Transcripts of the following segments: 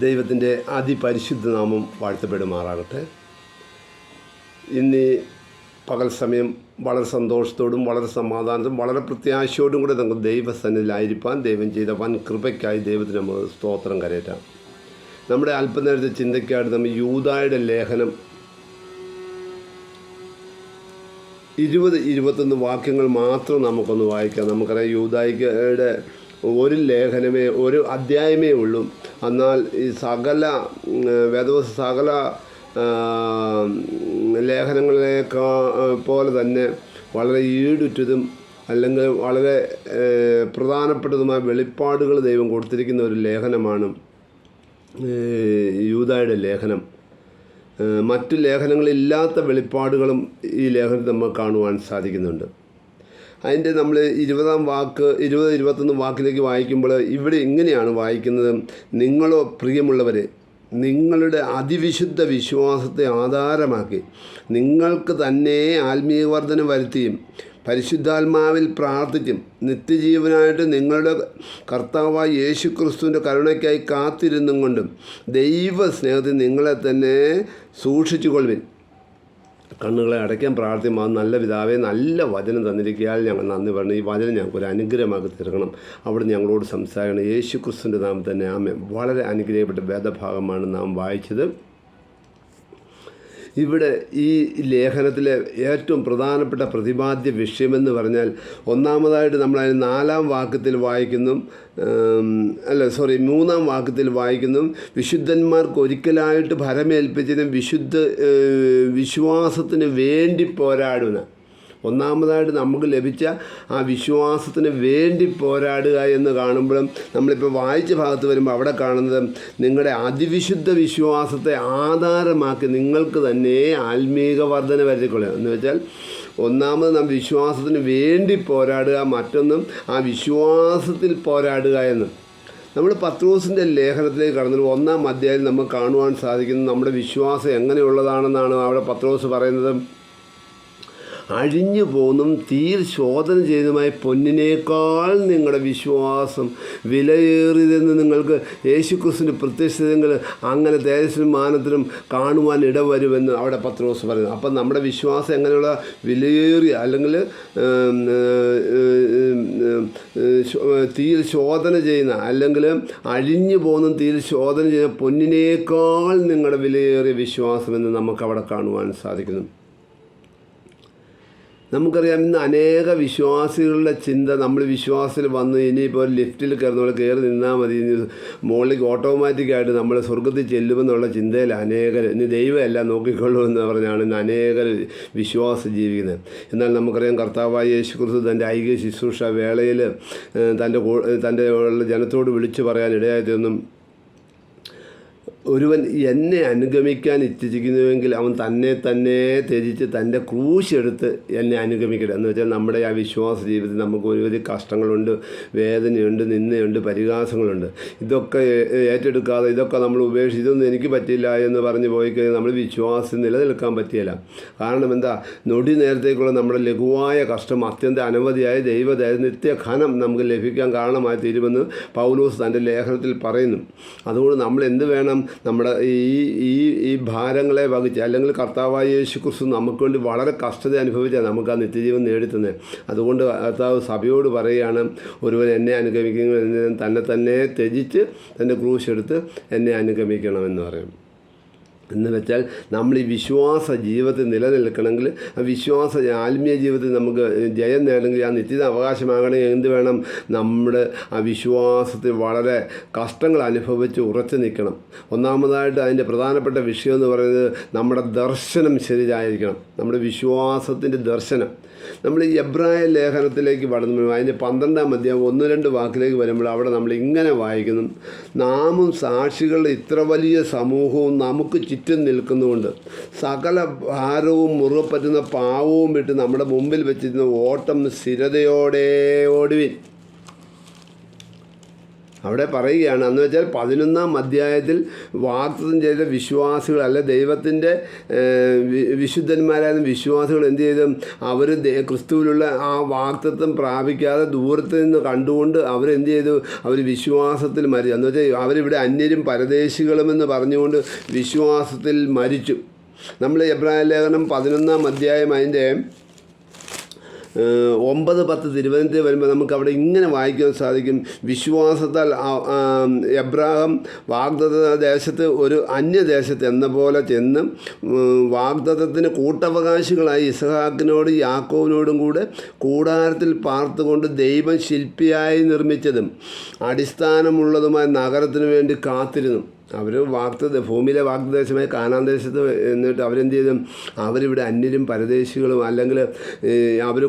ദൈവത്തിൻ്റെ അതിപരിശുദ്ധ നാമം വാഴ്ത്തപ്പെടുമാറാകട്ടെ. ഇന്ന് പകൽ സമയം വളരെ സന്തോഷത്തോടും വളരെ സമാധാനത്തോടും വളരെ പ്രത്യാശയോടും കൂടെ നമുക്ക് ദൈവസന്നിധിയിലായിരിക്കാൻ ദൈവം ചെയ്ത വൻ കൃപയ്ക്കായി ദൈവത്തിന് നമ്മൾ സ്തോത്രം കരയറ്റാം. നമ്മുടെ അല്പനേരത്തെ ചിന്തയ്ക്കായിട്ട് നമ്മൾ യൂദായുടെ ലേഖനം 20-21 വാക്യങ്ങൾ മാത്രം നമുക്കൊന്ന് വായിക്കാം. നമുക്കറിയാം യൂദായുടെ ഒരു ലേഖനമേ ഒരു അധ്യായമേ ഉള്ളൂ. എന്നാൽ ഈ സകല ലേഖനങ്ങളിലേക്കാ പോലെ തന്നെ വളരെ ഈടുറ്റതും അല്ലെങ്കിൽ വളരെ പ്രധാനപ്പെട്ടതുമായ വെളിപ്പാടുകൾ ദൈവം കൊടുത്തിരിക്കുന്ന ഒരു ലേഖനമാണ് യൂദായുടെ ലേഖനം. മറ്റു ലേഖനങ്ങളില്ലാത്ത വെളിപ്പാടുകളും ഈ ലേഖനത്തിൽ നമുക്ക് കാണുവാൻ സാധിക്കുന്നുണ്ട്. അതിൻ്റെ നമ്മൾ 20-21 വാക്കിലേക്ക് വായിക്കുമ്പോൾ ഇവിടെ ഇങ്ങനെയാണ് വായിക്കുന്നത്: നിങ്ങളോ പ്രിയമുള്ളവരെ, നിങ്ങളുടെ അതിവിശുദ്ധ വിശ്വാസത്തെ ആധാരമാക്കി നിങ്ങൾക്ക് തന്നെ ആത്മീയവർദ്ധന വരുത്തിയും പരിശുദ്ധാത്മാവിൽ പ്രാർത്ഥിച്ചും നിത്യജീവനായിട്ട് നിങ്ങളുടെ കർത്താവായ യേശുക്രിസ്തുവിൻ്റെ കരുണയ്ക്കായി കാത്തിരുന്നും കൊണ്ടും ദൈവസ്നേഹത്തിൽ നിങ്ങളെ തന്നെ സൂക്ഷിച്ചുകൊള്ളുവിൻ. കണ്ണുകളെ അടയ്ക്കാൻ പ്രാർത്ഥിക്കുമ്പോൾ നല്ല പിതാവേ, നല്ല വചനം തന്നിരിക്കുകയാൽ ഞങ്ങൾ നന്ദി പറഞ്ഞു. ഈ വചനം ഞങ്ങൾക്കൊരു അനുഗ്രഹമാക്കി തീർക്കണം. അവിടെ ഞങ്ങളോട് സംസാരിക്കണം. യേശുക്രിസ്തുവിൻ്റെ നാമത്തിൽ തന്നെ ആമേൻ. വളരെ അനുഗ്രഹപ്പെട്ട വേദഭാഗമാണ് നാം വായിച്ചത്. ഇവിടെ ഈ ലേഖനത്തിലെ ഏറ്റവും പ്രധാനപ്പെട്ട പ്രതിപാദ്യ വിഷയമെന്ന് പറഞ്ഞാൽ, ഒന്നാമതായിട്ട് നമ്മളതിന് 4-ാം വാക്യത്തിൽ വായിക്കുന്നു, 3-ാം വാക്യത്തിൽ വായിക്കുന്നു, വിശുദ്ധന്മാർക്ക് ഒരിക്കലായിട്ട് ഭരമേൽപ്പിച്ചതിനും വിശ്വാസത്തിന് വേണ്ടി പോരാടുന്ന. ഒന്നാമതായിട്ട് നമുക്ക് ലഭിച്ച ആ വിശ്വാസത്തിന് വേണ്ടി പോരാടുക എന്ന് കാണുമ്പോഴും നമ്മളിപ്പോൾ വായിച്ച ഭാഗത്ത് വരുമ്പോൾ അവിടെ കാണുന്നത് നിങ്ങളുടെ അതിവിശുദ്ധ വിശ്വാസത്തെ ആധാരമാക്കി നിങ്ങൾക്ക് തന്നെ ആത്മീക വർധന വരുത്തിക്കൊള്ളുക എന്ന് വെച്ചാൽ, ഒന്നാമത് നാം വിശ്വാസത്തിന് വേണ്ടി പോരാടുക, മറ്റൊന്നും ആ വിശ്വാസത്തിൽ പോരാടുക എന്ന്. നമ്മൾ പത്രോസിൻ്റെ ലേഖനത്തിലേക്ക് കടന്നു 1-ാം അധ്യായം നമുക്ക് കാണുവാൻ സാധിക്കുന്നത് നമ്മുടെ വിശ്വാസം എങ്ങനെയുള്ളതാണെന്നാണ് അവിടെ പത്രോസ് പറയുന്നത്. അഴിഞ്ഞു പോകുന്നതും തീർ ശോധന ചെയ്തതുമായ പൊന്നിനേക്കാൾ നിങ്ങളുടെ വിശ്വാസം വിലയേറിയതെന്ന് നിങ്ങൾക്ക് യേശുക്രിസ്തുവിൻ്റെ പ്രത്യക്ഷതകൾ അങ്ങനെ തേജസ്സിനും മാനത്തിനും കാണുവാൻ ഇടവരുമെന്ന് അവിടെ പത്രോസ് പറയുന്നു. അപ്പം നമ്മുടെ വിശ്വാസം എങ്ങനെയുള്ള വിലയേറിയ അല്ലെങ്കിൽ തീർ ശോധന ചെയ്യുന്ന അല്ലെങ്കിൽ അഴിഞ്ഞു പോകുന്നതും തീർ ശോധന ചെയ്യുന്ന പൊന്നിനേക്കാൾ നിങ്ങളുടെ വിലയേറിയ വിശ്വാസമെന്ന് നമുക്കവിടെ കാണുവാൻ സാധിക്കുന്നു. നമുക്കറിയാം, ഇന്ന് അനേക വിശ്വാസികളുടെ ചിന്ത, നമ്മൾ വിശ്വാസത്തിൽ വന്ന് ഇനിയിപ്പോൾ ഒരു ലിഫ്റ്റിൽ കയറി നിന്നാൽ മതി, മുകളിലേക്ക് ഓട്ടോമാറ്റിക്കായിട്ട് നമ്മൾ സ്വർഗത്തിൽ ചെല്ലുമെന്നുള്ള ചിന്തയിൽ അനേകർ, ഇനി ദൈവം എല്ലാം നോക്കിക്കൊള്ളൂ എന്ന് പറഞ്ഞാണ് ഇന്ന് അനേകർ വിശ്വാസം ജീവിക്കുന്നത്. എന്നാൽ നമുക്കറിയാം, കർത്താവായ യേശുക്രിസ്തു തൻ്റെ ഐക്യ ശുശ്രൂഷ വേളയിൽ തൻ്റെ ജനത്തോട് വിളിച്ചു പറയാൻ ഇടയായിട്ടൊന്നും, ഒരുവൻ എന്നെ അനുഗമിക്കാൻ ഇച്ഛിക്കുന്നുവെങ്കിൽ അവൻ തന്നെ ത്യജിച്ച് തൻ്റെ ക്രൂശെടുത്ത് എന്നെ അനുഗമിക്കട്ടെ. എന്ന് വെച്ചാൽ നമ്മുടെ ആ വിശ്വാസ ജീവിതത്തിൽ നമുക്ക് ഒരുവിധ കഷ്ടങ്ങളുണ്ട്, വേദനയുണ്ട്, നിന്ദയുണ്ട്, പരിഹാസങ്ങളുണ്ട്. ഇതൊക്കെ ഏറ്റെടുക്കാതെ ഇതൊക്കെ നമ്മൾ ഉപേക്ഷിച്ച് ഇതൊന്നും എനിക്ക് പറ്റില്ല എന്ന് പറഞ്ഞ് പോയി കഴിഞ്ഞാൽ നമ്മൾ വിശ്വാസം നിലനിൽക്കാൻ പറ്റിയില്ല. കാരണം എന്താ, നൊടി നേരത്തേക്കുള്ള നമ്മുടെ ലഘുവായ കഷ്ടം അത്യന്തം അനവധിയായ ദൈവദയ നിത്യഘനം നമുക്ക് ലഭിക്കാൻ കാരണമായി തീരുമെന്ന് പൗലോസ് തൻ്റെ ലേഖനത്തിൽ പറയുന്നു. അതുകൊണ്ട് നമ്മൾ എന്ത് വേണം, നമ്മുടെ ഈ ഭാരങ്ങളെ വഹിച്ച്, അല്ലെങ്കിൽ കർത്താവായ യേശുക്രിസ്തു നമുക്ക് വേണ്ടി വളരെ കഷ്ടത അനുഭവിച്ചാൽ നമുക്ക് ആ നിത്യജീവൻ നേടിത്തന്നെ. അതുകൊണ്ട് കർത്താവ് സഭയോട് പറയുകയാണ്, ഒരുവൻ എന്നെ അനുഗമിക്കുന്ന തന്നെ ത്യജിച്ച് തൻ്റെ ക്രൂശെടുത്ത് എന്നെ അനുഗമിക്കണമെന്ന് പറയും. എന്ന് വെച്ചാൽ നമ്മൾ ഈ വിശ്വാസ ജീവിതത്തിൽ നിലനിൽക്കണമെങ്കിൽ, ആ വിശ്വാസ ആത്മീയ ജീവിതത്തിൽ നമുക്ക് ജയം നേടണമെങ്കിൽ, ആ നിത്യത അവകാശമാകണമെങ്കിൽ എന്ത് വേണം, നമ്മുടെ ആ വിശ്വാസത്തിൽ വളരെ കഷ്ടങ്ങൾ അനുഭവിച്ച് ഉറച്ചു നിൽക്കണം. ഒന്നാമതായിട്ട് അതിൻ്റെ പ്രധാനപ്പെട്ട വിഷയം എന്ന് പറയുന്നത് നമ്മുടെ ദർശനം ശരിയായിരിക്കണം. നമ്മുടെ വിശ്വാസത്തിൻ്റെ ദർശനം. നമ്മൾ ഈ എബ്രായ ലേഖനത്തിലേക്ക് കടന്നു അതിൻ്റെ 12-ാം അധ്യായം 1-2 വാക്കിലേക്ക് വരുമ്പോൾ അവിടെ നമ്മൾ ഇങ്ങനെ വായിക്കുന്നു: നാമും സാക്ഷികളുടെ ഇത്ര വലിയ സമൂഹവും നമുക്ക് ചുറ്റും നിൽക്കുന്നുകൊണ്ട് സകല ഭാരവും മുറുകെ പറ്റുന്ന പാവവും വിട്ട് നമ്മുടെ മുമ്പിൽ വെച്ചിരുന്ന ഓട്ടം സ്ഥിരതയോടെ ഓടുവിൻ. അവിടെ പറയുകയാണ്. എന്ന് വെച്ചാൽ 11-ാം അധ്യായത്തിൽ വാഗ്ദത്തം ചെയ്ത വിശ്വാസികൾ അല്ല ദൈവത്തിൻ്റെ വിശുദ്ധന്മാരായ വിശ്വാസികൾ എന്ത് ചെയ്തു? അവർ ക്രിസ്തുവിലുള്ള ആ വാഗ്ദത്തം പ്രാപിക്കാതെ ദൂരത്ത് നിന്ന് കണ്ടുകൊണ്ട് അവരെന്ത് ചെയ്തു? അവർ വിശ്വാസത്തിൽ മരിച്ചു. എന്ന് വെച്ചാൽ അവരിവിടെ അന്യരും പരദേശികളുമെന്ന് പറഞ്ഞുകൊണ്ട് വിശ്വാസത്തിൽ മരിച്ചു. നമ്മൾ എബ്രായ ലേഖനം 11-ാം അധ്യായം അതിൻ്റെ 9-10 തിരുവനന്തപുരത്ത് വരുമ്പോൾ നമുക്കവിടെ ഇങ്ങനെ വായിക്കാൻ സാധിക്കും. വിശ്വാസത്താൽ എബ്രാഹാം വാഗ്ദത്ത ദേശത്ത് ഒരു അന്യദേശത്ത് എന്ന പോലെ ചെന്ന് വാഗ്ദത്തത്തിന് കൂട്ടവകാശികളായി ഇസ്ഹാക്കിനോടും യാക്കോവിനോടും കൂടെ കൂടാരത്തിൽ പാർത്തുകൊണ്ട് ദൈവം ശില്പിയായി നിർമ്മിച്ചതും അടിസ്ഥാനമുള്ളതുമായ നഗരത്തിനു വേണ്ടി കാത്തിരുന്നു. അവർ ഭൂമിയിലെ വാഗ്ദേശമായ കാനാൻ ദേശത്ത് എന്നിട്ട് അവരെന്ത് ചെയ്തു? അവരിവിടെ അന്യരും പരദേശികളും അല്ലെങ്കിൽ അവർ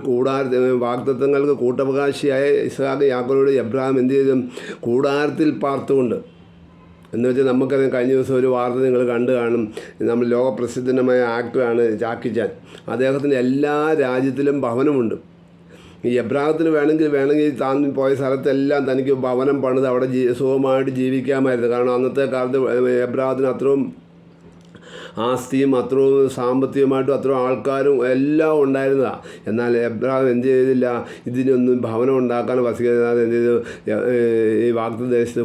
വാഗ്ദത്തങ്ങൾക്ക് കൂട്ടവകാശിയായ ഇസ്ഹാക്ക് യാക്കോബോട് എബ്രാഹാം എന്ത് ചെയ്തു? കൂടാരത്തിൽ പാർത്തുകൊണ്ട്. എന്ന് വെച്ചാൽ നമുക്കറിയാം, കഴിഞ്ഞ ദിവസം ഒരു വാർത്ത നിങ്ങൾ കണ്ടു കാണും. നമ്മൾ ലോകപ്രസിദ്ധമായ ആക്ടറാണ് ജാക്കി ചാൻ. അദ്ദേഹത്തിന് എല്ലാ രാജ്യത്തിലും ഭവനമുണ്ട്. ഈ എബ്രാഹത്തിന് വേണമെങ്കിൽ താൻ പോയ സ്ഥലത്തെല്ലാം തനിക്ക് ഭവനം പണിത് അവിടെ സുഖമായിട്ട് ജീവിക്കാമായിരുന്നു. കാരണം അന്നത്തെ കാലത്ത് എബ്രാഹത്തിന് അത്രയും ആസ്തിയും അത്രയും സാമ്പത്തികമായിട്ടും അത്രയും ആൾക്കാരും എല്ലാം ഉണ്ടായിരുന്നതാണ്. എന്നാൽ എബ്രാഹാം എന്ത് ചെയ്തില്ല? ഇതിനൊന്നും ഭവനം ഉണ്ടാക്കാൻ വസിക്കാതെ എന്ത് ചെയ്തു? ഈ വാഗ്ദത്തദേശത്ത്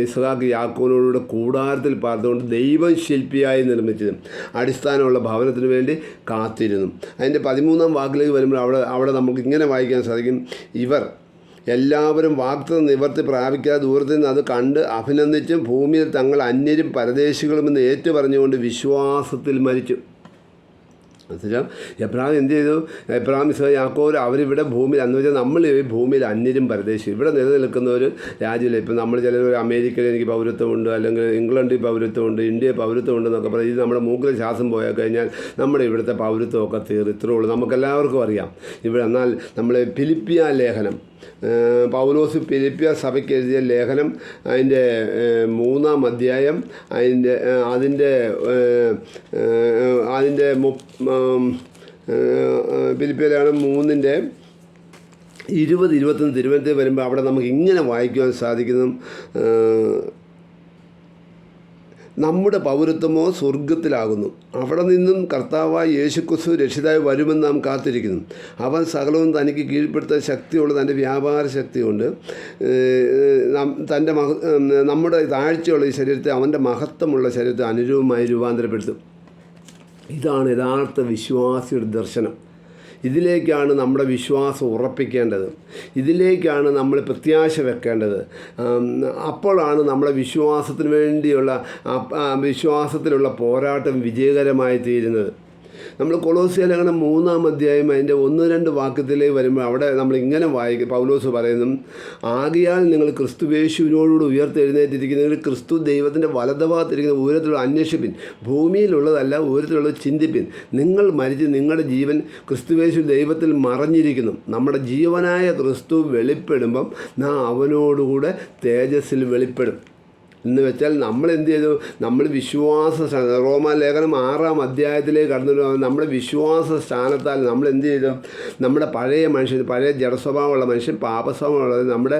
ഇസ്ഹാക്ക് യാക്കോബിനോടുകൂടെ കൂടാരത്തിൽ പാർത്തുകൊണ്ട് ദൈവം ശില്പിയായി നിർമ്മിച്ചതും അടിസ്ഥാനമുള്ള ഭവനത്തിന് വേണ്ടി കാത്തിരുന്നു. അതിൻ്റെ 13-ാം വാക്കിലേക്ക് വരുമ്പോൾ അവിടെ നമുക്ക് ഇങ്ങനെ വായിക്കാൻ സാധിക്കും. ഇവർ എല്ലാവരും വാഗ്ദത്തം നിവർത്തി പ്രാപിക്കാതെ ദൂരത്തിൽ നിന്ന് അത് കണ്ട് അഭിനന്ദിച്ചും ഭൂമിയിൽ തങ്ങൾ അന്യരും പരദേശികളുമെന്ന് ഏറ്റുപറഞ്ഞുകൊണ്ട് വിശ്വാസത്തിൽ മരിച്ചു. മനസ്സിലാം? എബ്രാഹാം എന്ത് ചെയ്തു? എബ്രാഹാം ഇസ്ഹാക്ക് യാക്കോബ് അവരിവിടെ ഭൂമിയിൽ, എന്ന് വെച്ചാൽ നമ്മൾ ഈ ഭൂമിയിൽ അന്യരും പരദേശിയും ഇവിടെ നിലനിൽക്കുന്ന ഒരു രാജ്യമില്ല. ഇപ്പം നമ്മൾ ചിലർ അമേരിക്കയിൽ എനിക്ക് പൗരത്വമുണ്ട്, അല്ലെങ്കിൽ ഇംഗ്ലണ്ടിൽ പൗരത്വമുണ്ട്, ഇന്ത്യയിൽ പൗരത്വമുണ്ട് എന്നൊക്കെ പറയും. ഇത് നമ്മുടെ മൂക്കിൽ ശ്വാസം പോയാൽ കഴിഞ്ഞാൽ നമ്മുടെ ഇവിടുത്തെ പൗരത്വമൊക്കെ ഇത്രേ ഉള്ളൂ. നമുക്കെല്ലാവർക്കും അറിയാം. ഇവിടെ എന്നാൽ നമ്മൾ ഫിലിപ്പിയ ലേഖനം, പൗലോസ് ഫിലിപ്പിയ സഭയ്ക്ക് എഴുതിയ ലേഖനം അതിൻ്റെ 3-ാം അധ്യായം അതിൻ്റെ ഫിലിപ്പിയ ലേഖനം 3-ന്റെ 20-21 തിരുവനന്തപുരത്ത് വരുമ്പോൾ അവിടെ നമുക്ക് ഇങ്ങനെ വായിക്കുവാൻ സാധിക്കുന്നു. നമ്മുടെ പൗരത്വമോ സ്വർഗത്തിലാകുന്നു. അവിടെ നിന്നും കർത്താവായ യേശുക്രിസ്തു രക്ഷിതായി വരുമെന്ന് നാം കാത്തിരിക്കുന്നു. അവൻ സകലവും തനിക്ക് കീഴ്പ്പെടുത്താൻ ശക്തിയുള്ള തൻ്റെ വ്യാപാര ശക്തി കൊണ്ട് നമ്മുടെ താഴ്ചയുള്ള ഈ ശരീരത്തെ അവൻ്റെ മഹത്വമുള്ള ശരീരത്തെ അനുരൂപമായി രൂപാന്തരപ്പെടുത്തും. ഇതാണ് യഥാർത്ഥ വിശ്വാസിയുടെ ദർശനം. ഇതിലേക്കാണ് നമ്മുടെ വിശ്വാസം ഉറപ്പിക്കേണ്ടത്. ഇതിലേക്കാണ് നമ്മൾ പ്രത്യാശ വെക്കേണ്ടത്. അപ്പോഴാണ് നമ്മുടെ വിശ്വാസത്തിലുള്ള പോരാട്ടം വിജയകരമായി തീരുന്നത്. നമ്മൾ കൊളോസ്യ ലേഖനം 3-ാം അധ്യായം അതിൻ്റെ 1-2 വാക്യത്തിലേക്ക് വരുമ്പോൾ അവിടെ നമ്മൾ ഇങ്ങനെ വായിക്കും. പൗലോസ് പറയുന്നു, ആകയാൽ നിങ്ങൾ ക്രിസ്തുയേശുവിനോടുകൂടി ഉയർത്തെഴുന്നേറ്റിരിക്കുന്നതിൽ ക്രിസ്തു ദൈവത്തിൻ്റെ വലതുഭാഗത്തിരിക്കുന്ന ഉയരത്തിലുള്ള അന്വേഷിപ്പിൻ, ഭൂമിയിലുള്ളതല്ല ഉയരത്തിലുള്ളത് ചിന്തിപ്പിൻ. നിങ്ങൾ മരിച്ച് നിങ്ങളുടെ ജീവൻ ക്രിസ്തുയേശു ദൈവത്തിൽ മറഞ്ഞിരിക്കുന്നു. നമ്മുടെ ജീവനായ ക്രിസ്തു വെളിപ്പെടുമ്പം നാം അവനോടുകൂടെ തേജസ്സിൽ വെളിപ്പെടും. എന്ന് വെച്ചാൽ നമ്മൾ എന്ത് ചെയ്തു? നമ്മൾ റോമാ ലേഖനം 6-ാം അധ്യായത്തിലേക്ക് കടന്നു. നമ്മുടെ വിശ്വാസ സ്ഥാനത്താൽ നമ്മൾ എന്ത് ചെയ്തു? നമ്മുടെ പഴയ മനുഷ്യൻ, പഴയ ജഡസ്വഭാവമുള്ള മനുഷ്യൻ, പാപസ്വഭാവമുള്ളത് നമ്മുടെ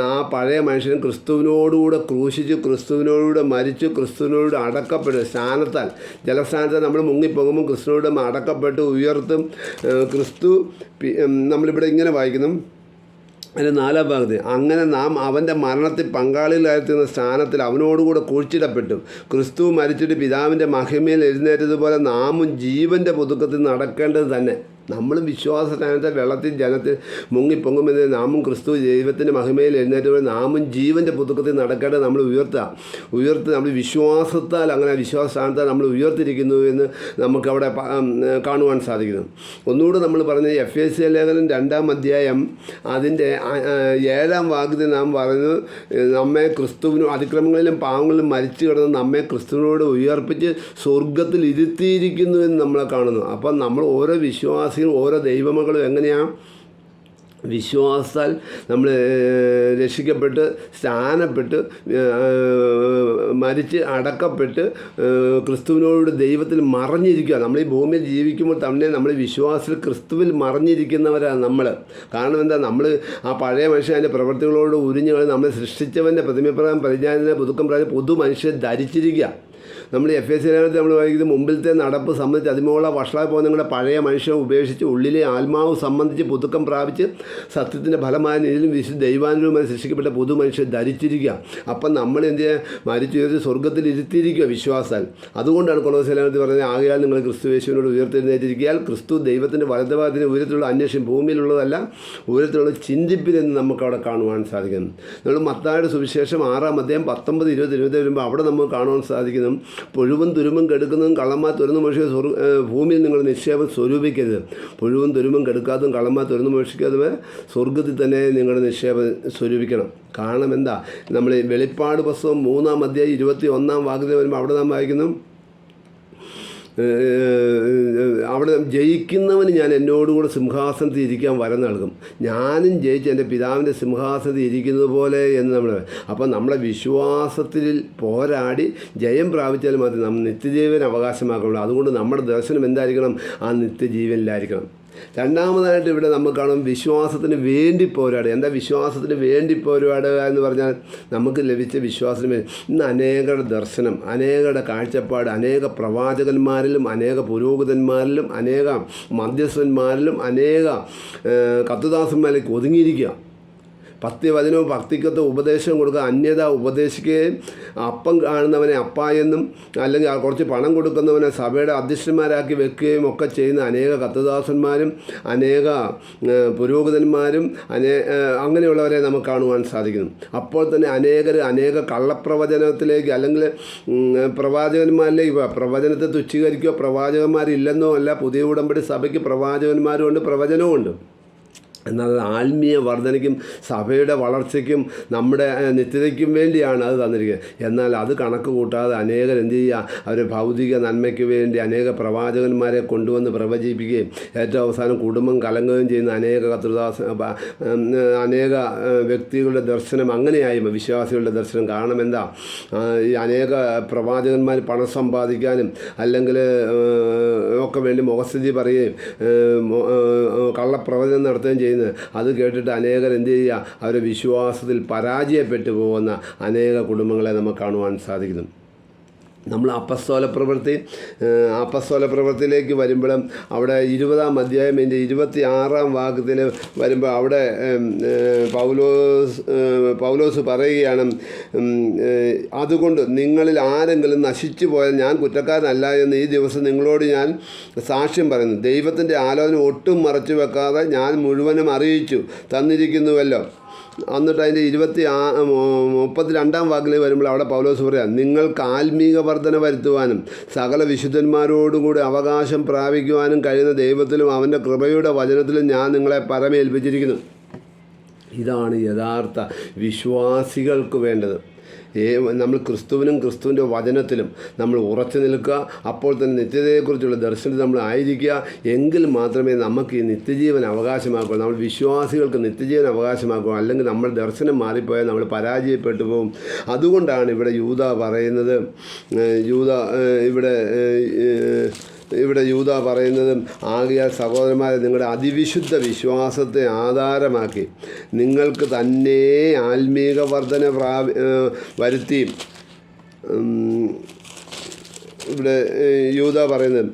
ആ പഴയ മനുഷ്യൻ ക്രിസ്തുവിനോടുകൂടെ ക്രൂശിച്ചു, ക്രിസ്തുവിനോടുകൂടെ മരിച്ചു, ക്രിസ്തുവിനോട് അടക്കപ്പെട്ടു. സ്ഥാനത്താൽ ജലസ്ഥാനത്താൽ നമ്മൾ മുങ്ങിപ്പോകുമ്പോൾ ക്രിസ്തുവിനോട് അടക്കപ്പെട്ട് ഉയർത്തും. നമ്മളിവിടെ ഇങ്ങനെ വായിക്കുന്നു അതിൻ്റെ 4-ാം ഭാഗത്ത്, അങ്ങനെ നാം അവൻ്റെ മരണത്തിൽ പങ്കാളികളായിരുന്ന സ്ഥാനത്തിൽ അവനോടുകൂടെ കുഴിച്ചിടപ്പെട്ടു. ക്രിസ്തു മരിച്ചിട്ട് പിതാവിൻ്റെ മഹിമയിൽ എഴുന്നേറ്റതുപോലെ നാമും ജീവൻ്റെ പുതുക്കത്തിൽ നടക്കേണ്ടത് തന്നെ. നമ്മൾ വിശ്വാസ സ്ഥാനത്തെ വെള്ളത്തിൽ ജലത്തിൽ മുങ്ങിപ്പൊങ്ങുമെന്ന് നാമും ക്രിസ്തു ദൈവത്തിൻ്റെ മഹിമയിൽ എഴുന്നേറ്റപ്പോൾ നാമും ജീവൻ്റെ പുതുക്കത്തിൽ നടക്കേണ്ടത് നമ്മൾ ഉയർത്തി നമ്മൾ വിശ്വാസത്താൽ, അങ്ങനെ വിശ്വാസ സ്ഥാനത്താൽ നമ്മൾ ഉയർത്തിരിക്കുന്നു എന്ന് നമുക്കവിടെ കാണുവാൻ സാധിക്കുന്നു. ഒന്നുകൂടെ നമ്മൾ പറഞ്ഞ എഫേസ്യ ലേഖനം 2-ാം അധ്യായം അതിൻ്റെ 7-ാം വാക്യത്തിൽ നാം പറയുന്നു, നമ്മെ ക്രിസ്തുവിനും അതിക്രമങ്ങളിലും പാവങ്ങളിലും മരിച്ചു കിടന്ന് നമ്മെ ക്രിസ്തുവിനോട് ഉയർപ്പിച്ച് സ്വർഗത്തിൽ ഇരുത്തിയിരിക്കുന്നു എന്ന് നമ്മളെ കാണുന്നു. അപ്പം നമ്മൾ ഓരോ വിശ്വാസികളും ഓരോ ദൈവമക്കളും എങ്ങനെയാണ് വിശ്വാസത്താൽ നമ്മൾ രക്ഷിക്കപ്പെട്ട് സ്നാനപ്പെട്ട് മരിച്ച് അടക്കപ്പെട്ട് ക്രിസ്തുവിനോട് ദൈവത്തിൽ മറഞ്ഞിരിക്കുക. നമ്മൾ ഈ ഭൂമിയിൽ ജീവിക്കുമ്പോൾ തന്നെ നമ്മൾ വിശ്വാസത്തിൽ ക്രിസ്തുവിൽ മറഞ്ഞിരിക്കുന്നവരാണ് നമ്മൾ. കാരണം എന്താ, നമ്മൾ ആ പഴയ മനുഷ്യൻ അതിൻ്റെ പ്രവൃത്തികളോട് ഉരിഞ്ഞ് നമ്മൾ സൃഷ്ടിച്ചവൻ്റെ പ്രതിമപ്രകാരം പരിജ്ഞാനത്തിൻ്റെ പുതുക്കം പ്രാപിച്ച് പുതു മനുഷ്യൻ ധരിച്ചിരിക്കുക. നമ്മൾ FSC ലേഖനത്തിൽ നമ്മൾ വായിക്കുന്നത് മുമ്പിലത്തെ നടപ്പ് സംബന്ധിച്ച് അതിമോള വഷളായി പോകുന്ന നിങ്ങളുടെ പഴയ മനുഷ്യനെ ഉപേക്ഷിച്ച് ഉള്ളിലെ ആത്മാവ് സംബന്ധിച്ച് പുതുക്കം പ്രാപിച്ച് സത്യത്തിൻ്റെ ഫലമായ നീതിയിലും ദൈവാനുരൂപമായി സൃഷ്ടിക്കപ്പെട്ട പുതു മനുഷ്യൻ ധരിച്ചിരിക്കുക. അപ്പം നമ്മൾ എന്ത് ചെയ്യുക, മരിച്ചു സ്വർഗ്ഗത്തിൽ ഇരുത്തിയിരിക്കുക വിശ്വാസാൽ. അതുകൊണ്ടാണ് കൊലോസ്യ ലേഖനത്തിൽ പറഞ്ഞത്, ആകയാൽ നിങ്ങൾ ക്രിസ്തു യേശുവിനോട് ഉയർത്തെഴുന്നേറ്റിരിക്കയാൽ ക്രിസ്തു ദൈവത്തിൻ്റെ വലതുഭാഗത്തിന് ഉയരത്തിലുള്ള അന്വേഷണം ഭൂമിയിലുള്ളതല്ല ഉയരത്തിലുള്ള ചിന്തിപ്പിനെന്ന് നമുക്കവിടെ കാണുവാൻ സാധിക്കുന്നു. നമ്മൾ മത്തായിയുടെ സുവിശേഷം 6-ാം അധ്യായം 19-20 വരുമ്പോൾ അവിടെ നമുക്ക് കാണുവാൻ സാധിക്കുന്നു, പുഴുവും തുരുമ്പും കെടുക്കുന്നതും കള്ളന്മാർ തുറന്നു മോഷിക്കുക ഭൂമിയിൽ നിങ്ങൾ നിക്ഷേപം സ്വരൂപിക്കരുത്. പുഴുവും തുരുമ്പും കെടുക്കാത്തതും കള്ളന്മാർ തുറന്നു മോഷിക്കാതെ സ്വർഗ്ഗത്തിൽ തന്നെ നിങ്ങളുടെ നിക്ഷേപം സ്വരൂപിക്കണം. കാരണം എന്താ, നമ്മൾ വെളിപ്പാട് പുസ്തകം 3-ാം അധ്യായം 21-ാം വാക്യത്തിൽ വരുമ്പോൾ അവിടെ നാം വായിക്കുന്നു, അവിടെ ജയിക്കുന്നവന് ഞാൻ എന്നോടുകൂടെ സിംഹാസനത്തിൽ ഇരിക്കാൻ വരം നൽകും, ഞാനും ജയിച്ച് എൻ്റെ പിതാവിൻ്റെ സിംഹാസനത്തിൽ ഇരിക്കുന്നത് പോലെ എന്ന് നമ്മൾ. അപ്പം നമ്മളെ വിശ്വാസത്തിൽ പോരാടി ജയം പ്രാപിച്ചാൽ മാത്രമേ നമ്മൾ നിത്യജീവൻ അവകാശമാക്കുള്ളൂ. അതുകൊണ്ട് നമ്മുടെ ദർശനം എന്തായിരിക്കണം, ആ നിത്യജീവനിലായിരിക്കണം. രണ്ടാമതായിട്ട് ഇവിടെ നമുക്ക് കാണും വിശ്വാസത്തിന് വേണ്ടി പോരാടുക. എന്താ വിശ്വാസത്തിന് വേണ്ടി പോരാടുക എന്ന് പറഞ്ഞാൽ, നമുക്ക് ലഭിച്ച വിശ്വാസത്തിന് വേണ്ടി ഇന്ന് അനേകരുടെ ദർശനം, അനേകരുടെ കാഴ്ചപ്പാട്, അനേക പ്രവാചകന്മാരിലും അനേക പുരോഹിതന്മാരിലും അനേക മധ്യസ്ഥന്മാരിലും അനേക കത്തുദാസന്മാരിലേക്ക് ഒതുങ്ങിയിരിക്കുക. ഭക്തിവചനവും ഭക്തിക്കത്തും ഉപദേശവും കൊടുക്കുക, അന്യത ഉപദേശിക്കുകയും അപ്പം കാണുന്നവനെ അപ്പായെന്നും അല്ലെങ്കിൽ കുറച്ച് പണം കൊടുക്കുന്നവനെ സഭയുടെ അധ്യക്ഷന്മാരാക്കി വെക്കുകയും ഒക്കെ ചെയ്യുന്ന അനേക കത്തുദാസന്മാരും അനേക പുരോഹിതന്മാരും അങ്ങനെയുള്ളവരെ നമുക്ക് കാണുവാൻ സാധിക്കുന്നു. അപ്പോൾ തന്നെ അനേക കള്ളപ്രവചനത്തിലേക്ക് അല്ലെങ്കിൽ പ്രവാചകന്മാരിലേക്ക് പ്രവചനത്തെ തുച്ഛീകരിക്കുകയോ പ്രവാചകന്മാരില്ലെന്നോ അല്ല, പുതിയ ഉടമ്പടി സഭയ്ക്ക് പ്രവാചകന്മാരുമുണ്ട് പ്രവചനവുമുണ്ട്. എന്നാൽ ആത്മീയ വർധനയ്ക്കും സഭയുടെ വളർച്ചയ്ക്കും നമ്മുടെ നിത്യതയ്ക്കും വേണ്ടിയാണ് അത് തന്നിരിക്കുന്നത്. എന്നാൽ അത് കണക്ക് കൂട്ടാതെ അനേകർ എന്ത് ചെയ്യുക, അവർ ഭൗതിക നന്മയ്ക്ക് വേണ്ടി അനേക പ്രവാചകന്മാരെ കൊണ്ടുവന്ന് പ്രവചിപ്പിക്കുകയും ഏറ്റവും അവസാനം കുടുംബം കലങ്ങുകയും ചെയ്യുന്ന അനേക വ്യക്തികളുടെ ദർശനം അങ്ങനെയായി വിശ്വാസികളുടെ ദർശനം. കാരണം എന്താ, ഈ അനേക പ്രവാചകന്മാർ പണം സമ്പാദിക്കാനും അല്ലെങ്കിൽ ഒക്കെ വേണ്ടി മുഖസ്ഥിതി പറയുകയും കള്ളപ്രവചനം നടത്തുകയും ചെയ്യുന്നത്. അത് കേട്ടിട്ട് അനേകർ എന്ത് ചെയ്യുക, അവരുടെ വിശ്വാസത്തിൽ പരാജയപ്പെട്ടു പോകുന്ന അനേക കുടുംബങ്ങളെ നമുക്ക് കാണുവാൻ സാധിക്കുന്നു. നമ്മൾ അപ്പസ്തോല പ്രവൃത്തിയിലേക്ക് വരുമ്പോഴും അവിടെ 20-ാം അധ്യായം 26-ാം വാക്യത്തിൽ വരുമ്പോൾ അവിടെ പൗലോസ് പറയുകയാണ്, അതുകൊണ്ട് നിങ്ങളിൽ ആരെങ്കിലും നശിച്ചു പോയാൽ ഞാൻ കുറ്റക്കാരനല്ല എന്ന് ഈ ദിവസം നിങ്ങളോട് ഞാൻ സാക്ഷ്യം പറയുന്നു. ദൈവത്തിൻ്റെ ആലോചന ഒട്ടും മറച്ചു വെക്കാതെ ഞാൻ മുഴുവനും അറിയിച്ചു തന്നിരിക്കുന്നുവല്ലോ. എന്നിട്ട് അതിൻ്റെ 32-ാം വാക്കിൽ വരുമ്പോൾ അവിടെ പൗലോസ് പറയാം, നിങ്ങൾക്ക് ആത്മീക വർധന വരുത്തുവാനും സകല വിശുദ്ധന്മാരോടുകൂടി അവകാശം പ്രാപിക്കുവാനും കഴിയുന്ന ദൈവത്തിലും അവൻ്റെ കൃപയുടെ വചനത്തിലും ഞാൻ നിങ്ങളെ പരമേൽപ്പിച്ചിരിക്കുന്നു. ഇതാണ് യഥാർത്ഥ വിശ്വാസികൾക്ക് വേണ്ടത്. നമ്മൾ ക്രിസ്തുവിനും ക്രിസ്തുവിൻ്റെ വചനത്തിലും നമ്മൾ ഉറച്ചു നിൽക്കുക. അപ്പോൾ തന്നെ നിത്യതയെക്കുറിച്ചുള്ള ദർശനത്തിൽ നമ്മൾ ആയിരിക്കുക. എങ്കിൽ മാത്രമേ നമുക്ക് ഈ നിത്യജീവൻ അവകാശമാക്കൂ. നമ്മൾ വിശ്വാസികൾക്ക് നിത്യജീവൻ അവകാശമാക്കുക. അല്ലെങ്കിൽ നമ്മൾ ദർശനം മാറിപ്പോയാൽ നമ്മൾ പരാജയപ്പെട്ടു പോകും. അതുകൊണ്ടാണ് ഇവിടെ യൂദ പറയുന്നത്, ഇവിടെ യൂദ പറയുന്നതും, ആകയാൽ സഹോദരന്മാരെ നിങ്ങളുടെ അതിവിശുദ്ധ വിശ്വാസത്തെ ആധാരമാക്കി നിങ്ങൾക്ക് തന്നെ ആത്മീക വർധന വരുത്തി. ഇവിടെ യൂദ പറയുന്നത്,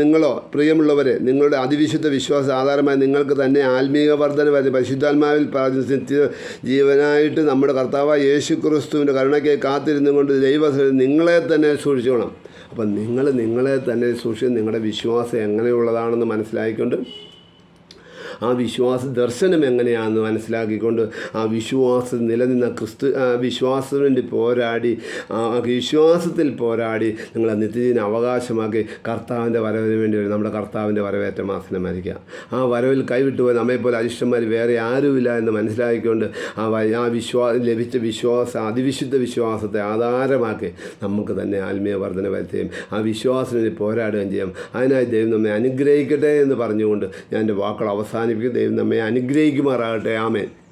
നിങ്ങളോ പ്രിയമുള്ളവരെ നിങ്ങളുടെ അതിവിശുദ്ധ വിശ്വാസ ആധാരമായി നിങ്ങൾക്ക് തന്നെ ആത്മീക വർധന വരുത്തി പരിശുദ്ധാത്മാവിൽ ജീവനായിട്ട് നമ്മുടെ കർത്താവായ യേശു ക്രിസ്തുവിൻ്റെ കരുണയ്ക്കായി കാത്തിരുന്നുകൊണ്ട് നിങ്ങളെ തന്നെ സൂക്ഷിച്ചോണം. അപ്പം നിങ്ങളെ തന്നെ സൂക്ഷിച്ച് നിങ്ങളുടെ വിശ്വാസം എങ്ങനെയുള്ളതാണെന്ന് മനസ്സിലാക്കിക്കൊണ്ട് ആ വിശ്വാസ ദർശനം എങ്ങനെയാണെന്ന് മനസ്സിലാക്കിക്കൊണ്ട് ആ വിശ്വാസം നിലനിന്ന വിശ്വാസത്തിന് വേണ്ടി പോരാടി വിശ്വാസത്തിൽ പോരാടി നിങ്ങൾ നിത്യജീവന അവകാശമാക്കി കർത്താവിൻ്റെ വരവിന് വേണ്ടി നമ്മുടെ കർത്താവിൻ്റെ വരവേറ്റം ആസനമായിരിക്കുക. ആ വരവിൽ കൈവിട്ടുപോയി നമ്മെപ്പോലെ അരിഷ്ടന്മാർ വേറെ ആരുമില്ല എന്ന് മനസ്സിലാക്കിക്കൊണ്ട് ലഭിച്ച അതിവിശുദ്ധ വിശ്വാസത്തെ ആധാരമാക്കി നമുക്ക് തന്നെ ആത്മീയ വർധന വരുത്തുകയും ആ വിശ്വാസത്തിന് പോരാടുകയും ചെയ്യാം. അതിനായി ദൈവം നമ്മെ അനുഗ്രഹിക്കട്ടെ എന്ന് പറഞ്ഞുകൊണ്ട് ഞാൻ എൻ്റെ വാക്കുകൾ അവസാനം അവസാനിപ്പിക്കും. ദൈവം നമ്മെ അനുഗ്രഹിക്കുമാറാകട്ടെ. ആമേൻ.